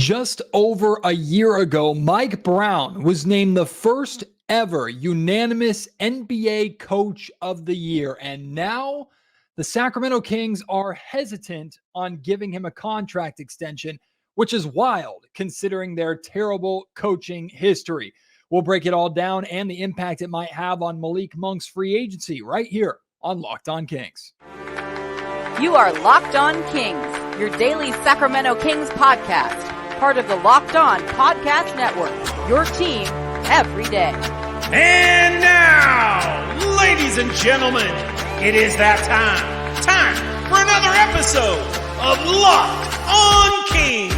Just over a year ago, Mike Brown was named the first ever unanimous NBA Coach of the Year. And now the Sacramento Kings are hesitant on giving him a contract extension, which is wild considering their terrible coaching history. We'll break it all down and the impact it might have on Malik Monk's free agency right here on Locked On Kings. You are Locked On Kings, your daily Sacramento Kings podcast. Part of the Locked On Podcast Network, your team every day. And now, ladies and gentlemen, it is that time. Time for another episode of Locked On Kings.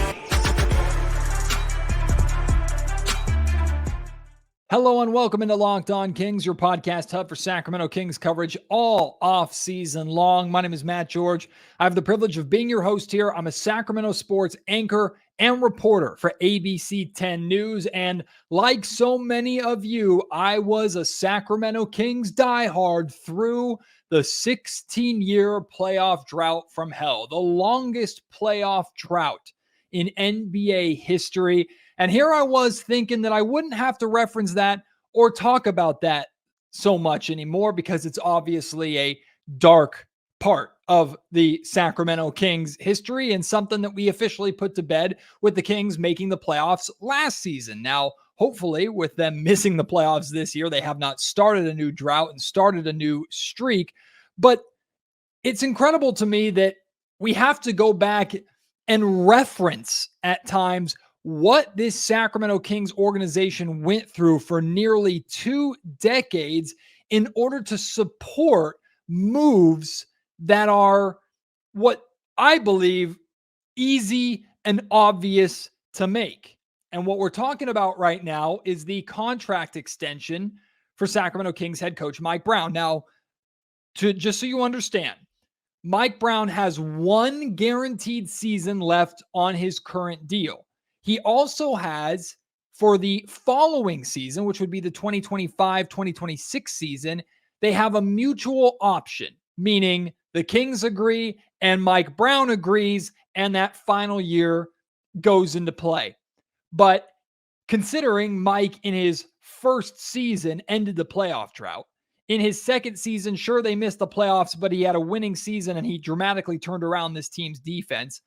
Hello and welcome into Locked On Kings, your podcast hub for Sacramento Kings coverage all off season long. My name is Matt George. I have the privilege of being your host here. I'm a Sacramento sports anchor and reporter for ABC 10 News. And like so many of you, I was a Sacramento Kings diehard through the 16-year playoff drought from hell, the longest playoff drought in NBA history. And here I was thinking that I wouldn't have to reference that or talk about that so much anymore because it's obviously a dark part of the Sacramento Kings history and something that we officially put to bed with the Kings making the playoffs last season. Now, hopefully with them missing the playoffs this year, they have not started a new drought and started a new streak. But it's incredible to me that we have to go back and reference at times what this Sacramento Kings organization went through for nearly 2 decades in order to support moves that are what I believe easy and obvious to make. And what we're talking about right now is the contract extension for Sacramento Kings head coach Mike Brown. Now, just so you understand, Mike Brown has one guaranteed season left on his current deal. He also has, for the following season, which would be the 2025-2026 season, they have a mutual option, meaning the Kings agree and Mike Brown agrees, and that final year goes into play. But considering Mike in his first season ended the playoff drought, in his second season, sure, they missed the playoffs, but he had a winning season and he dramatically turned around this team's defense.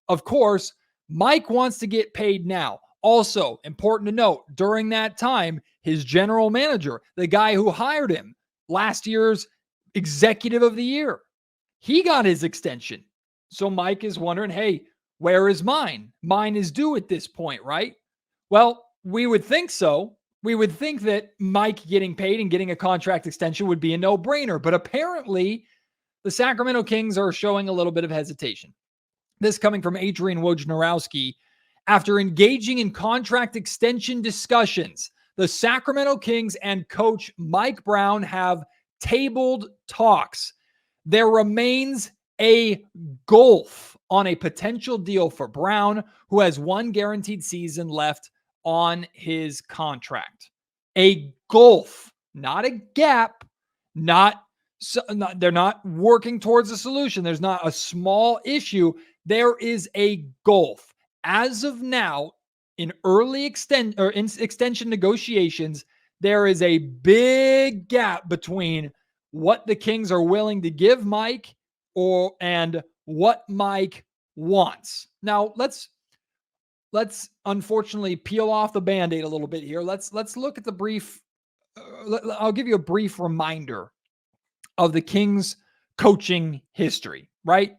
Of course, Mike wants to get paid now. Also, important to note, during that time, his general manager, the guy who hired him, last year's executive of the year, he got his extension. So Mike is wondering, hey, where is mine? Mine is due at this point, right? Well, we would think so. We would think that Mike getting paid and getting a contract extension would be a no-brainer. But apparently, the Sacramento Kings are showing a little bit of hesitation. This coming from Adrian Wojnarowski. After engaging in contract extension discussions, the Sacramento Kings and coach Mike Brown have tabled talks. There remains a gulf on a potential deal for Brown, who has one guaranteed season left on his contract. A gulf, not a gap, they're not working towards a solution. There's not a small issue. There is a gulf. As of now, in early extension negotiations, there is a big gap between what the Kings are willing to give Mike and what Mike wants. Now, let's unfortunately peel off the Band-Aid a little bit here. Let's look at the brief. I'll give you a brief reminder of the Kings coaching history, right?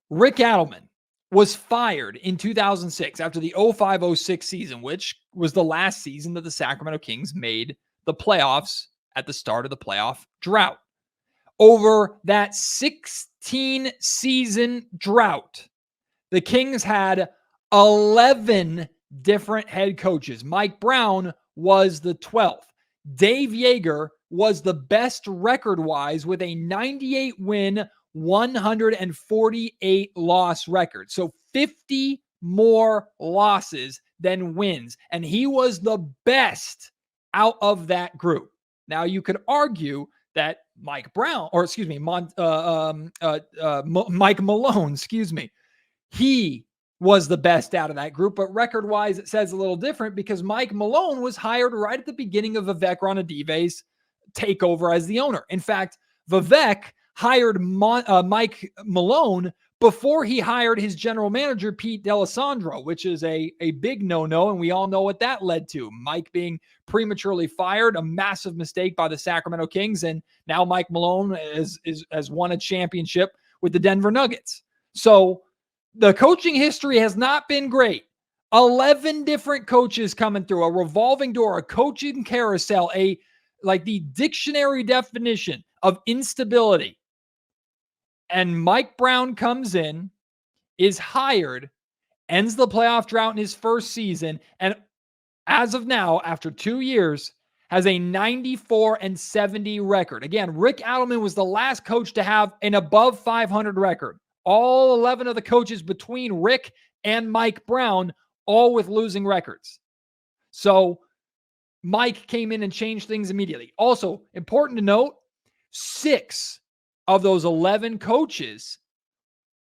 Rick Adelman was fired in 2006 after the 05-06 season, which was the last season that the Sacramento Kings made the playoffs at the start of the playoff drought. Over that 16-season drought, the Kings had 11 different head coaches. Mike Brown was the 12th. Dave Yeager was the best record-wise with a 98-win, 148 loss record. So 50 more losses than wins. And he was the best out of that group. Now you could argue that Mike Malone, he was the best out of that group, but record-wise, it says a little different because Mike Malone was hired right at the beginning of Vivek Ranadive's takeover as the owner. In fact, Vivek hired Mike Malone before he hired his general manager, Pete D'Alessandro, which is a big no-no, and we all know what that led to. Mike being prematurely fired, a massive mistake by the Sacramento Kings, and now Mike Malone has won a championship with the Denver Nuggets. So the coaching history has not been great. 11 different coaches coming through, a revolving door, a coaching carousel, like the dictionary definition of instability. And Mike Brown comes in, is hired, ends the playoff drought in his first season, and as of now, after 2 years, has a 94-70 record. Again, Rick Adelman was the last coach to have an above 500 record. All 11 of the coaches between Rick and Mike Brown, all with losing records. So Mike came in and changed things immediately. Also, important to note, 6 of those 11 coaches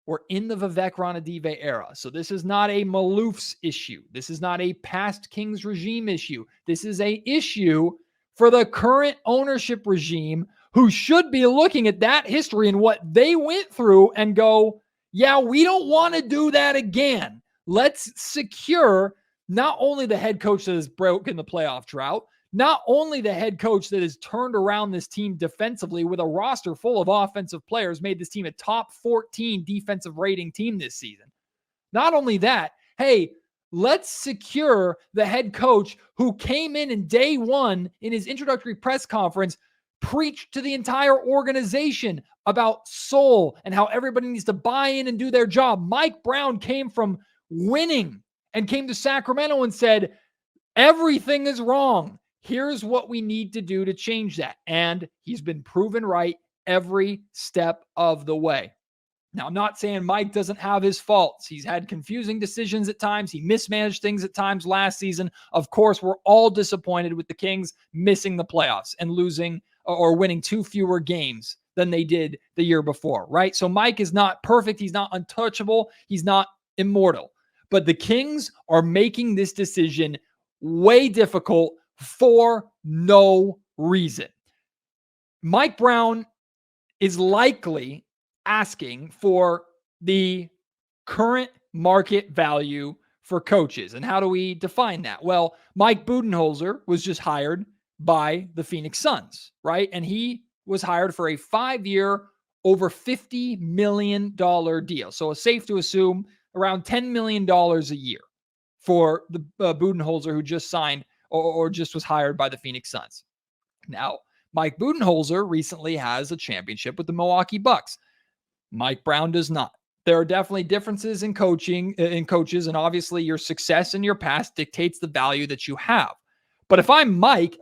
were in the Vivek Ranadive era. So this is not a Maloof's issue. This is not a past Kings regime issue. This is an issue for the current ownership regime, who should be looking at that history and what they went through and go, yeah, we don't want to do that again. Let's secure not only the head coach that has broken the playoff drought, not only the head coach that has turned around this team defensively with a roster full of offensive players, made this team a top 14 defensive rating team this season. Not only that, hey, let's secure the head coach who came in day one in his introductory press conference, preached to the entire organization about soul and how everybody needs to buy in and do their job. Mike Brown came from winning and came to Sacramento and said, everything is wrong. Here's what we need to do to change that. And he's been proven right every step of the way. Now, I'm not saying Mike doesn't have his faults. He's had confusing decisions at times. He mismanaged things at times last season. Of course, we're all disappointed with the Kings missing the playoffs and losing or winning 2 fewer games than they did the year before, right? So Mike is not perfect. He's not untouchable. He's not immortal. But the Kings are making this decision way difficult for no reason. Mike Brown is likely asking for the current market value for coaches. And how do we define that? Well, Mike Budenholzer was just hired by the Phoenix Suns, right? And he was hired for a 5-year, over $50 million deal. So it's safe to assume around $10 million a year for the Budenholzer who just signed or just was hired by the Phoenix Suns. Now, Mike Budenholzer recently has a championship with the Milwaukee Bucks. Mike Brown does not. There are definitely differences in coaches, and obviously your success in your past dictates the value that you have. But if I'm Mike,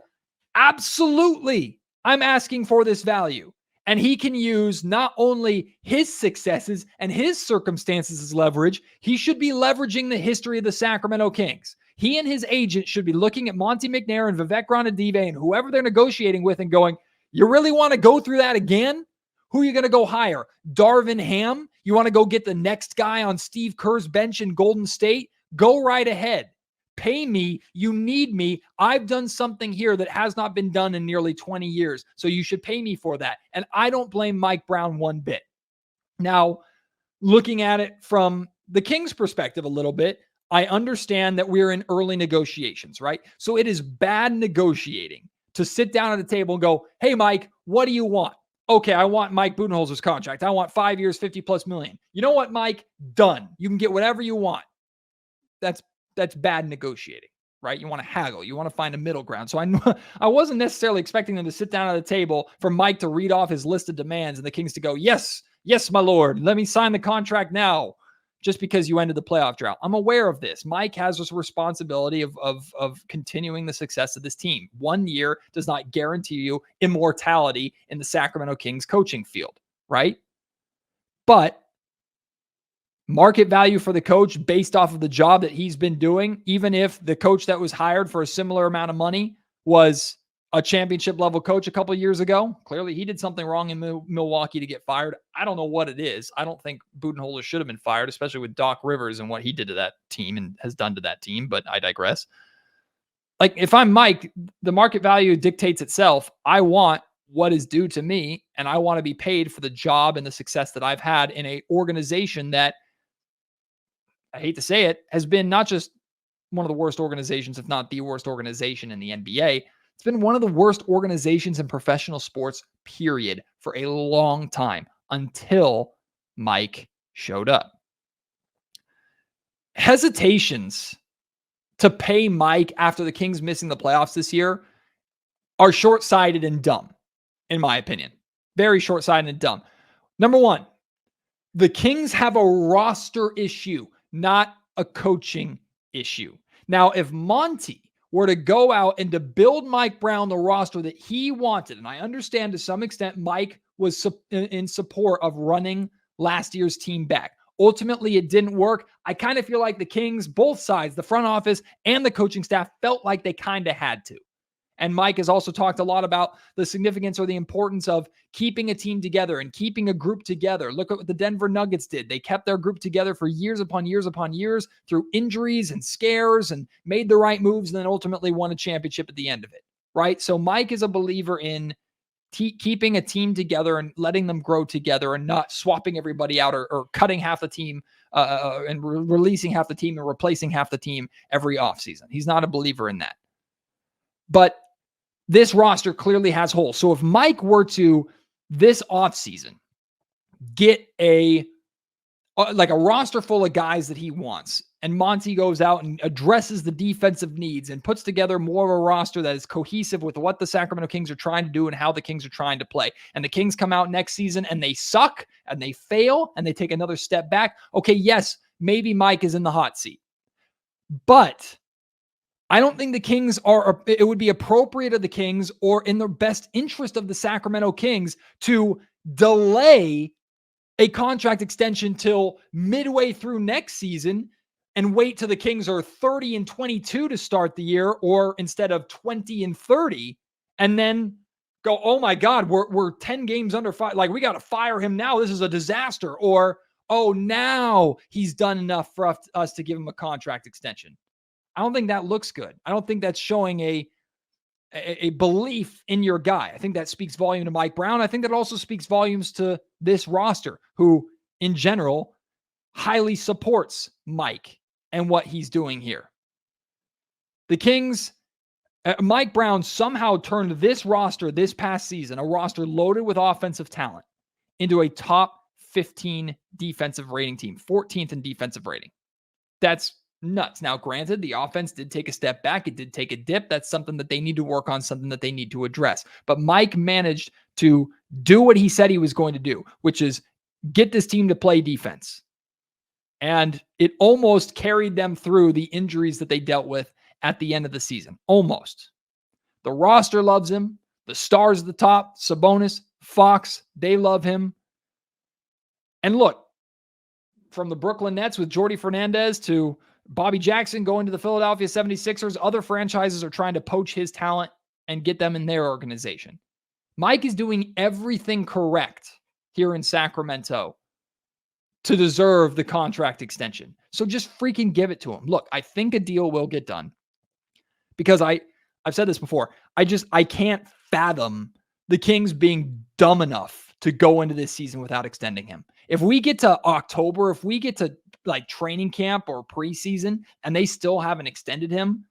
absolutely, I'm asking for this value. And he can use not only his successes and his circumstances as leverage, he should be leveraging the history of the Sacramento Kings. He and his agent should be looking at Monte McNair and Vivek Ranadive and whoever they're negotiating with and going, you really want to go through that again? Who are you going to go hire? Darvin Ham? You want to go get the next guy on Steve Kerr's bench in Golden State? Go right ahead. Pay me. You need me. I've done something here that has not been done in nearly 20 years. So you should pay me for that. And I don't blame Mike Brown one bit. Now, looking at it from the Kings' perspective a little bit, I understand that we're in early negotiations, right? So it is bad negotiating to sit down at the table and go, hey, Mike, what do you want? Okay, I want Mike Budenholzer's contract. I want 5 years, $50+ million. You know what, Mike? Done. You can get whatever you want. That's bad negotiating, right? You want to haggle. You want to find a middle ground. So I wasn't necessarily expecting them to sit down at the table for Mike to read off his list of demands and the Kings to go, yes, my lord, let me sign the contract now, just because you ended the playoff drought. I'm aware of this. Mike has this responsibility of continuing the success of this team. 1 year does not guarantee you immortality in the Sacramento Kings coaching field, right? But market value for the coach based off of the job that he's been doing, even if the coach that was hired for a similar amount of money was a championship level coach a couple of years ago. Clearly he did something wrong in Milwaukee to get fired. I don't know what it is. I don't think Budenholzer should have been fired, especially with Doc Rivers and what he did to that team and has done to that team, but I digress. Like, if I'm Mike, the market value dictates itself. I want what is due to me, and I want to be paid for the job and the success that I've had in a organization that, I hate to say it, has been not just one of the worst organizations, if not the worst organization in the NBA. It's been one of the worst organizations in professional sports, period, for a long time until Mike showed up. Hesitations to pay Mike after the Kings missing the playoffs this year are short-sighted and dumb, in my opinion. Very short-sighted and dumb. Number one, the Kings have a roster issue, not a coaching issue. Now, if Monty were to go out and to build Mike Brown the roster that he wanted, and I understand to some extent Mike was in support of running last year's team back. Ultimately, it didn't work. I kind of feel like the Kings, both sides, the front office and the coaching staff, felt like they kind of had to. And Mike has also talked a lot about the significance or the importance of keeping a team together and keeping a group together. Look at what the Denver Nuggets did. They kept their group together for years upon years upon years through injuries and scares and made the right moves and then ultimately won a championship at the end of it, right? So Mike is a believer in keeping a team together and letting them grow together and not swapping everybody out or cutting half the team and releasing half the team and replacing half the team every offseason. He's not a believer in that. But this roster clearly has holes. So if Mike were to, this offseason, get a roster full of guys that he wants, and Monty goes out and addresses the defensive needs and puts together more of a roster that is cohesive with what the Sacramento Kings are trying to do and how the Kings are trying to play, and the Kings come out next season and they suck and they fail and they take another step back, okay, yes, maybe Mike is in the hot seat. But I don't think the Kings it would be appropriate of the Kings or in the best interest of the Sacramento Kings to delay a contract extension till midway through next season and wait till the Kings are 30-22 to start the year, or instead of 20-30, and then go, oh my God, we're 10 games under fire. Like, we got to fire him now. This is a disaster. Or, oh, now he's done enough for us to give him a contract extension. I don't think that looks good. I don't think that's showing a belief in your guy. I think that speaks volume to Mike Brown. I think that also speaks volumes to this roster, who in general highly supports Mike and what he's doing here. The Kings, Mike Brown somehow turned this roster this past season, a roster loaded with offensive talent, into a top 15 defensive rating team, 14th in defensive rating. That's nuts. Now, granted, the offense did take a step back. It did take a dip. That's something that they need to work on, something that they need to address. But Mike managed to do what he said he was going to do, which is get this team to play defense. And it almost carried them through the injuries that they dealt with at the end of the season. Almost. The roster loves him. The stars at the top, Sabonis, Fox, they love him. And look, from the Brooklyn Nets with Jordi Fernandez to Bobby Jackson going to the Philadelphia 76ers, other franchises are trying to poach his talent and get them in their organization. Mike is doing everything correct here in Sacramento to deserve the contract extension. So just freaking give it to him. Look, I think a deal will get done because I've said this before. I can't fathom the Kings being dumb enough to go into this season without extending him. If we get to October, if we get to like training camp or preseason and they still haven't extended him,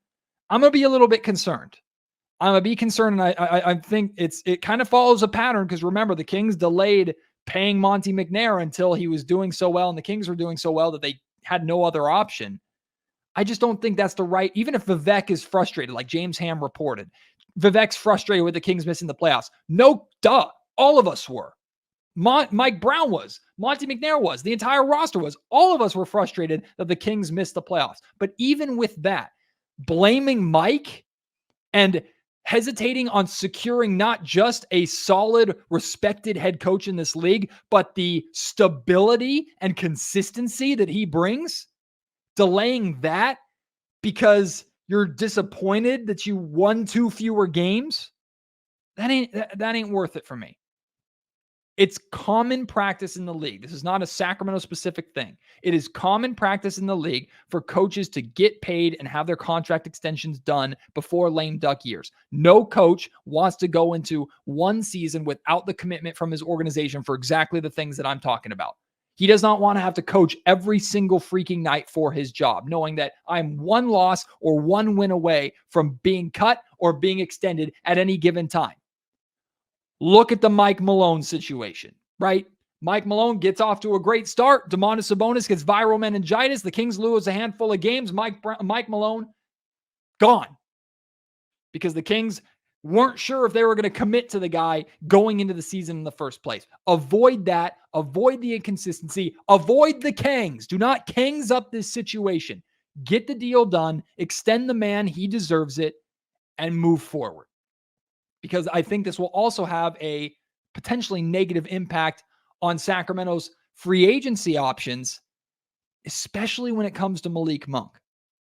I'm going to be a little bit concerned. I'm going to be concerned. And I think it kind of follows a pattern, because remember, the Kings delayed paying Monty McNair until he was doing so well and the Kings were doing so well that they had no other option. I just don't think that's the right, even if Vivek is frustrated, like James Ham reported, Vivek's frustrated with the Kings missing the playoffs. No, duh. All of us were. Mike Brown was. Monty McNair was. The entire roster was. All of us were frustrated that the Kings missed the playoffs. But even with that, blaming Mike and hesitating on securing not just a solid, respected head coach in this league, but the stability and consistency that he brings, delaying that because you're disappointed that you won 2 fewer games That ain't worth it for me. It's common practice in the league. This is not a Sacramento specific thing. It is common practice in the league for coaches to get paid and have their contract extensions done before lame duck years. No coach wants to go into one season without the commitment from his organization for exactly the things that I'm talking about. He does not want to have to coach every single freaking night for his job, knowing that I'm one loss or one win away from being cut or being extended at any given time. Look at the Mike Malone situation, right? Mike Malone gets off to a great start. Domantas Sabonis gets viral meningitis. The Kings lose a handful of games. Mike Malone, gone. Because the Kings weren't sure if they were going to commit to the guy going into the season in the first place. Avoid that. Avoid the inconsistency. Avoid the Kings. Do not Kings up this situation. Get the deal done. Extend the man. He deserves it. And move forward. Because I think this will also have a potentially negative impact on Sacramento's free agency options, especially when it comes to Malik Monk.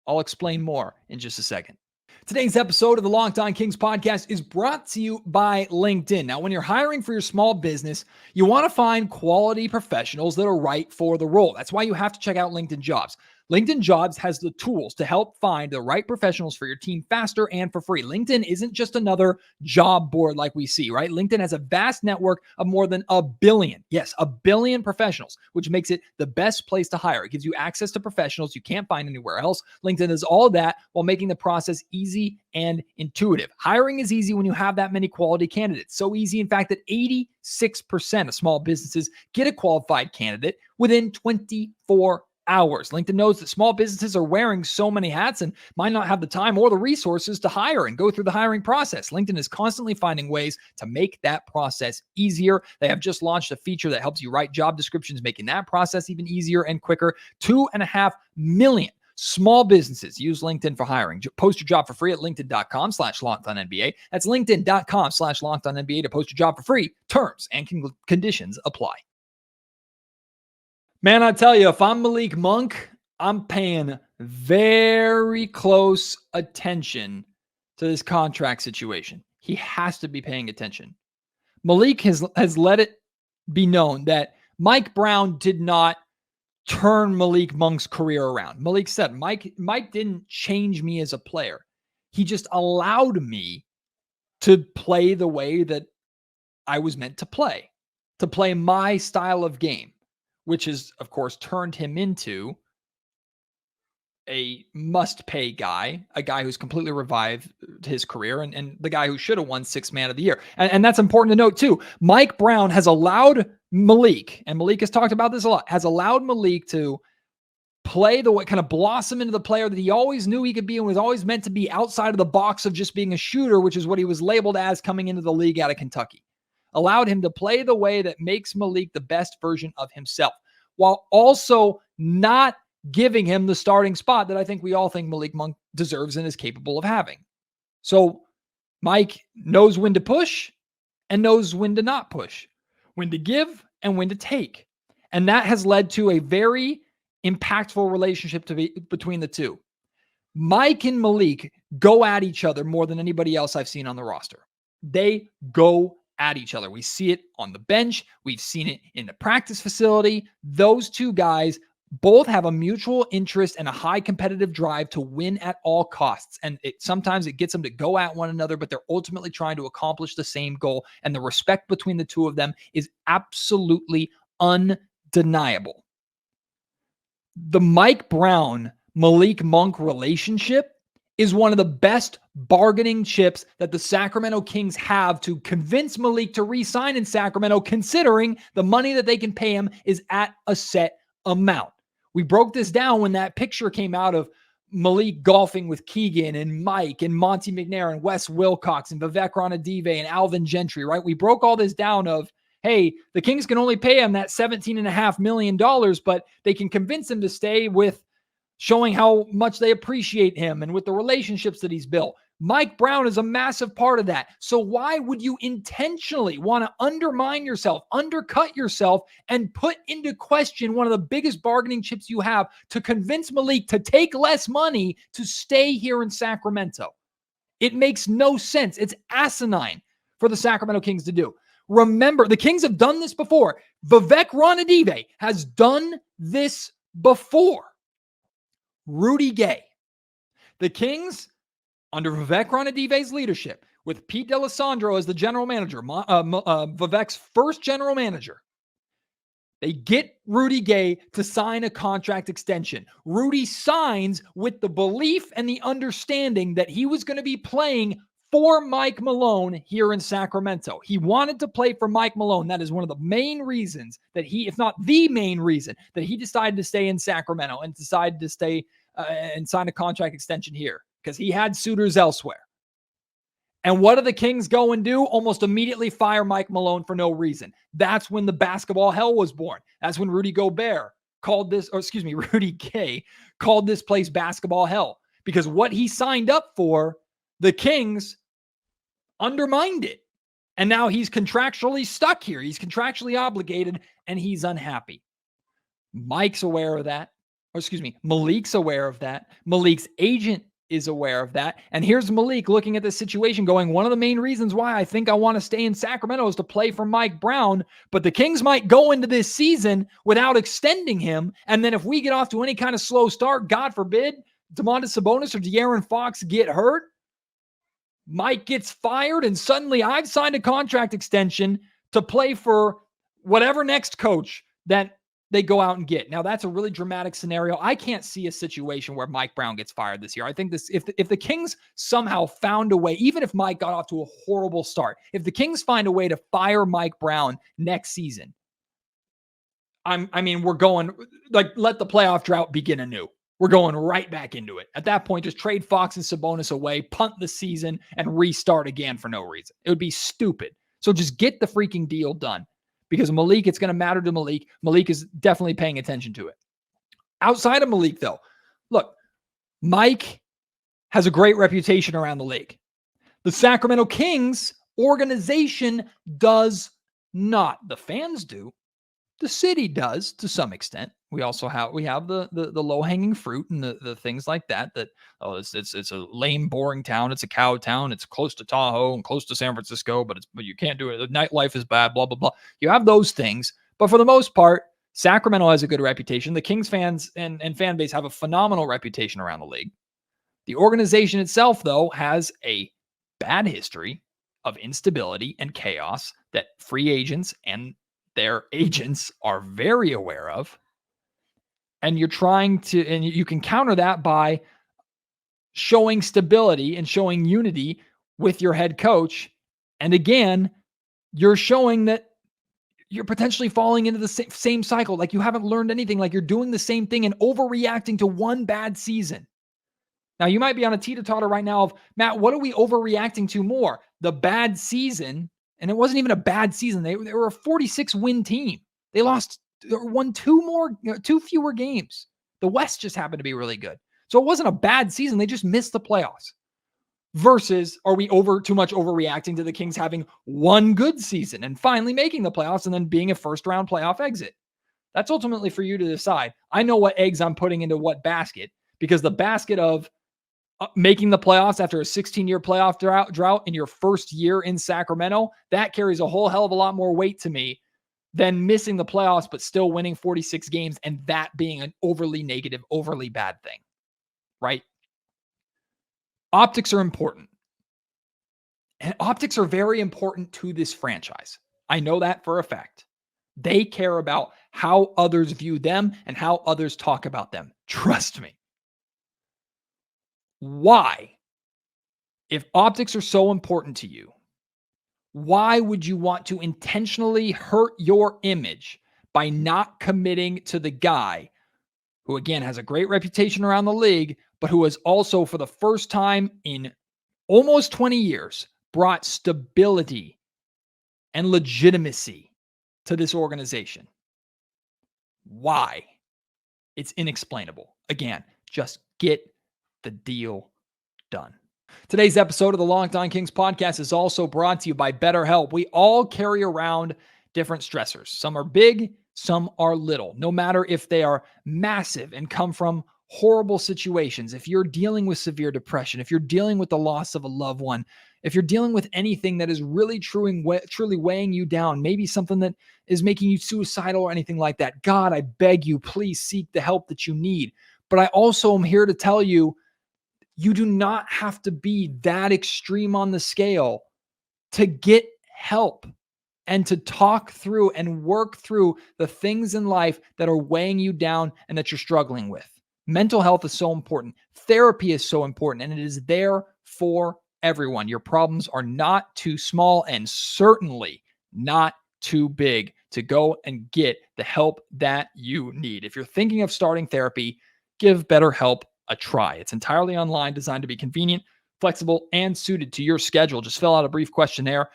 I'll explain more in just a second. Today's episode of the Locked On Kings podcast is brought to you by LinkedIn. Now, when you're hiring for your small business, you want to find quality professionals that are right for the role. That's why you have to check out LinkedIn Jobs. LinkedIn Jobs has the tools to help find the right professionals for your team faster and for free. LinkedIn isn't just another job board like we see, right? LinkedIn has a vast network of more than 1 billion, yes, 1 billion professionals, which makes it the best place to hire. It gives you access to professionals you can't find anywhere else. LinkedIn does all that while making the process easy and intuitive. Hiring is easy when you have that many quality candidates. So easy, in fact, that 86% of small businesses get a qualified candidate within 24 hours. LinkedIn knows that small businesses are wearing so many hats and might not have the time or the resources to hire and go through the hiring process. LinkedIn is constantly finding ways to make that process easier. They have just launched a feature that helps you write job descriptions, making that process even easier and quicker. 2.5 million small businesses use LinkedIn for hiring. Post your job for free at linkedin.com/LockedOnNBA. That's linkedin.com/LockedOnNBA to post your job for free. Terms and conditions apply. Man, I tell you, if I'm Malik Monk, I'm paying very close attention to this contract situation. He has to be paying attention. Malik has let it be known that Mike Brown did not turn Malik Monk's career around. Malik said, Mike didn't change me as a player. He just allowed me to play the way that I was meant to play my style of game, which has, of course, turned him into a must-pay guy, a guy who's completely revived his career, and the guy who should have won Sixth Man of the Year. And that's important to note, too. Mike Brown has allowed Malik, and Malik has talked about this a lot, has allowed Malik to play the way, kind of blossom into the player that he always knew he could be and was always meant to be outside of the box of just being a shooter, which is what he was labeled as coming into the league out of Kentucky. Allowed him to play the way that makes Malik the best version of himself, while also not giving him the starting spot that I think we all think Malik Monk deserves and is capable of having. So Mike knows when to push and knows when to not push, when to give and when to take. And that has led to a very impactful relationship between the two. Mike and Malik go at each other more than anybody else I've seen on the roster. They go at each other. We see it on the bench. We've seen it in the practice facility. Those two guys both have a mutual interest and a high competitive drive to win at all costs. And sometimes it gets them to go at one another, but they're ultimately trying to accomplish the same goal. And the respect between the two of them is absolutely undeniable. The Mike Brown, Malik Monk relationship is one of the best bargaining chips that the Sacramento Kings have to convince Malik to re-sign in Sacramento, considering the money that they can pay him is at a set amount. We broke this down when that picture came out of Malik golfing with Keegan and Mike and Monty McNair and Wes Wilcox and Vivek Ranadive and Alvin Gentry, right? We broke all this down of, hey, the Kings can only pay him that $17.5 million, but they can convince him to stay with showing how much they appreciate him and with the relationships that he's built. Mike Brown is a massive part of that. So why would you intentionally want to undermine yourself, undercut yourself, and put into question one of the biggest bargaining chips you have to convince Malik to take less money to stay here in Sacramento? It makes no sense. It's asinine for the Sacramento Kings to do. Remember, the Kings have done this before. Vivek Ranadive has done this before. Rudy Gay. The Kings, under Vivek Ranadive's leadership, with Pete D'Alessandro as the general manager, Vivek's first general manager, they get Rudy Gay to sign a contract extension. Rudy signs with the belief and the understanding that he was going to be playing for Mike Malone here in Sacramento. He wanted to play for Mike Malone. That is one of the main reasons that he, if not the main reason, that he decided to stay in Sacramento and decided to stay and sign a contract extension here, because he had suitors elsewhere. And what do the Kings go and do? Almost immediately fire Mike Malone for no reason. That's when the basketball hell was born. That's when Rudy Gay called this place basketball hell, because what he signed up for, the Kings undermined it. And now he's contractually stuck here. He's contractually obligated and he's unhappy. Malik's aware of that. Malik's agent is aware of that. And here's Malik looking at this situation going, one of the main reasons why I think I want to stay in Sacramento is to play for Mike Brown, but the Kings might go into this season without extending him. And then if we get off to any kind of slow start, God forbid, Domantas Sabonis or De'Aaron Fox get hurt, Mike gets fired, and suddenly I've signed a contract extension to play for whatever next coach that they go out and get. Now, that's a really dramatic scenario. I can't see a situation where Mike Brown gets fired this year. I think if the Kings somehow found a way, even if Mike got off to a horrible start, if the Kings find a way to fire Mike Brown next season, we're going, like, let the playoff drought begin anew. We're going right back into it. At that point, just trade Fox and Sabonis away, punt the season, and restart again for no reason. It would be stupid. So just get the freaking deal done. Because Malik, it's going to matter to Malik. Malik is definitely paying attention to it. Outside of Malik, though, look, Mike has a great reputation around the league. The Sacramento Kings organization does not. The fans do. The city does to some extent. We also have the low-hanging fruit and the things like that it's a lame, boring town. It's a cow town. It's close to Tahoe and close to San Francisco, but you can't do it. The nightlife is bad, blah, blah, blah. You have those things. But for the most part, Sacramento has a good reputation. The Kings fans and fan base have a phenomenal reputation around the league. The organization itself, though, has a bad history of instability and chaos that free agents and their agents are very aware of. And you're trying to, and you can counter that by showing stability and showing unity with your head coach. And again, you're showing that you're potentially falling into the same cycle. Like you haven't learned anything, like you're doing the same thing and overreacting to one bad season. Now you might be on a teeter-totter right now of, Matt, what are we overreacting to more? The bad season. And it wasn't even a bad season. They were a 46-win team. They won two fewer games. The West just happened to be really good. So it wasn't a bad season. They just missed the playoffs. Versus, are we too much overreacting to the Kings having one good season and finally making the playoffs and then being a first-round playoff exit? That's ultimately for you to decide. I know what eggs I'm putting into what basket, because the basket of making the playoffs after a 16-year playoff drought in your first year in Sacramento, that carries a whole hell of a lot more weight to me than missing the playoffs but still winning 46 games and that being an overly negative, overly bad thing, right? Optics are important. And optics are very important to this franchise. I know that for a fact. They care about how others view them and how others talk about them. Trust me. Why? If optics are so important to you, why would you want to intentionally hurt your image by not committing to the guy who, again, has a great reputation around the league, but who has also, for the first time in almost 20 years, brought stability and legitimacy to this organization? Why? It's inexplainable. Again, just get the deal done. Today's episode of the Locked On Kings podcast is also brought to you by BetterHelp. We all carry around different stressors. Some are big, some are little. No matter if they are massive and come from horrible situations, if you're dealing with severe depression, if you're dealing with the loss of a loved one, if you're dealing with anything that is really truly weighing you down, maybe something that is making you suicidal or anything like that, God, I beg you, please seek the help that you need. But I also am here to tell you, you do not have to be that extreme on the scale to get help and to talk through and work through the things in life that are weighing you down and that you're struggling with. Mental health is so important. Therapy is so important, and it is there for everyone. Your problems are not too small and certainly not too big to go and get the help that you need. If you're thinking of starting therapy, give BetterHelp a try. It's entirely online, designed to be convenient, flexible, and suited to your schedule. Just fill out a brief questionnaire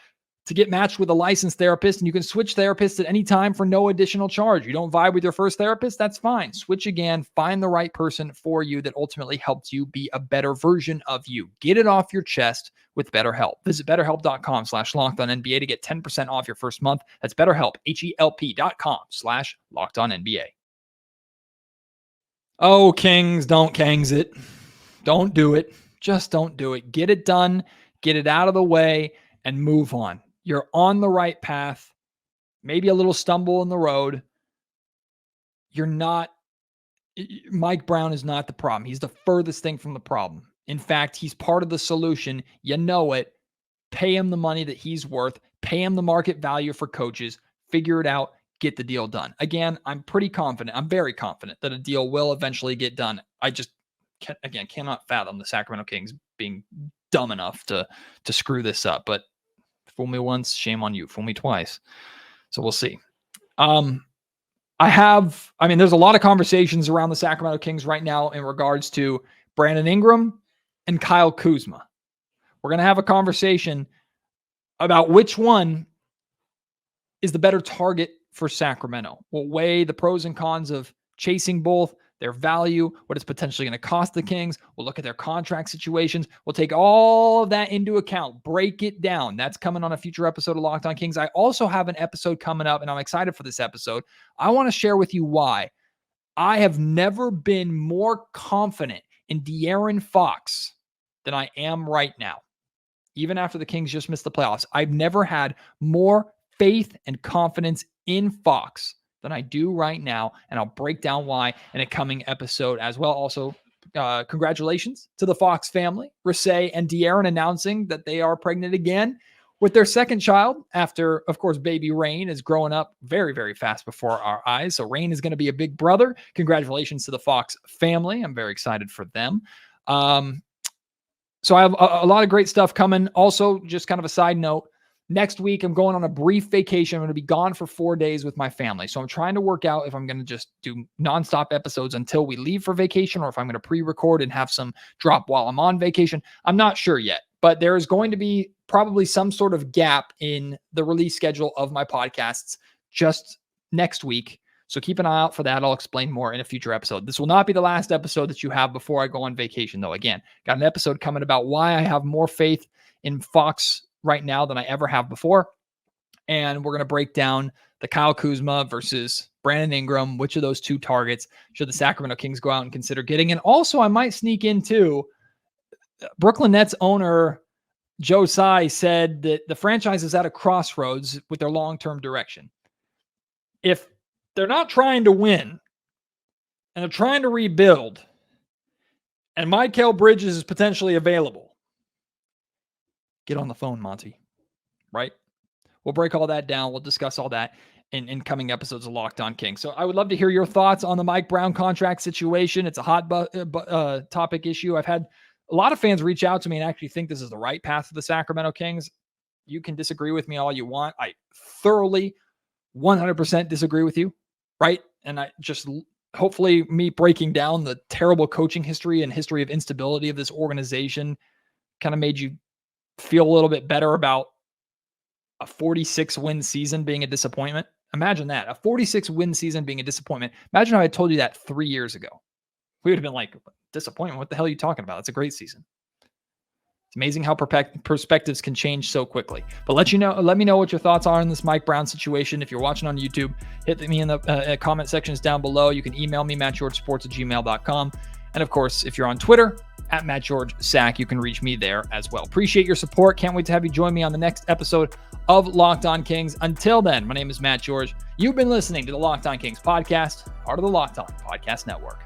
to get matched with a licensed therapist, and you can switch therapists at any time for no additional charge. You don't vibe with your first therapist? That's fine. Switch again. Find the right person for you that ultimately helps you be a better version of you. Get it off your chest with BetterHelp. Visit BetterHelp.com/LockedOnNBA to get 10% off your first month. That's BetterHelp, HELP.com/LockedOnNBA. Oh, Kings, don't Kings it. Don't do it. Just don't do it. Get it done. Get it out of the way and move on. You're on the right path. Maybe a little stumble in the road. Mike Brown is not the problem. He's the furthest thing from the problem. In fact, he's part of the solution. You know it. Pay him the money that he's worth. Pay him the market value for coaches. Figure it out. Get the deal done. Again, I'm pretty confident. I'm very confident that a deal will eventually get done. I just, cannot fathom the Sacramento Kings being dumb enough to screw this up. But fool me once, shame on you. Fool me twice. So we'll see. There's a lot of conversations around the Sacramento Kings right now in regards to Brandon Ingram and Kyle Kuzma. We're going to have a conversation about which one is the better target for Sacramento. We'll weigh the pros and cons of chasing both, their value, what it's potentially going to cost the Kings. We'll look at their contract situations. We'll take all of that into account, break it down. That's coming on a future episode of Locked On Kings. I also have an episode coming up, and I'm excited for this episode. I want to share with you why I have never been more confident in De'Aaron Fox than I am right now. Even after the Kings just missed the playoffs, I've never had more faith and confidence in Fox than I do right now, and I'll break down why in a coming episode as well. Also, congratulations to the Fox family, Rasay and De'Aaron, announcing that they are pregnant again with their second child after, of course, baby Rain is growing up very, very fast before our eyes. So Rain is going to be a big brother. Congratulations to the Fox family. I'm very excited for them. So I have a lot of great stuff coming. Also, just kind of a side note, next week, I'm going on a brief vacation. I'm going to be gone for 4 days with my family. So I'm trying to work out if I'm going to just do nonstop episodes until we leave for vacation, or if I'm going to pre-record and have some drop while I'm on vacation. I'm not sure yet, but there is going to be probably some sort of gap in the release schedule of my podcasts just next week. So keep an eye out for that. I'll explain more in a future episode. This will not be the last episode that you have before I go on vacation, though. Again, got an episode coming about why I have more faith in Fox right now than I ever have before. And we're going to break down the Kyle Kuzma versus Brandon Ingram. Which of those two targets should the Sacramento Kings go out and consider getting? And also, I might sneak into Brooklyn Nets owner Joe Tsai said that the franchise is at a crossroads with their long-term direction. If they're not trying to win and they're trying to rebuild, and Mikal Bridges is potentially available, get on the phone, Monty, right? We'll break all that down. We'll discuss all that in coming episodes of Locked On Kings. So I would love to hear your thoughts on the Mike Brown contract situation. It's a hot topic issue. I've had a lot of fans reach out to me and actually think this is the right path for the Sacramento Kings. You can disagree with me all you want. I thoroughly 100% disagree with you, right? And I just, hopefully me breaking down the terrible coaching history and history of instability of this organization kind of made you feel a little bit better about a 46-win season being a disappointment. Imagine that, a 46-win season being a disappointment. Imagine if I told you that 3 years ago. We would have been like, disappointment? What the hell are you talking about? It's a great season. It's amazing how perspectives can change so quickly. But let me know what your thoughts are on this Mike Brown situation. If you're watching on YouTube, hit me in the comment sections down below. You can email me, mattgeorgesports@gmail.com. And of course, if you're on Twitter, at Matt George Sack, you can reach me there as well. Appreciate your support. Can't wait to have you join me on the next episode of Locked On Kings. Until then, my name is Matt George. You've been listening to the Locked On Kings podcast, part of the Locked On Podcast Network.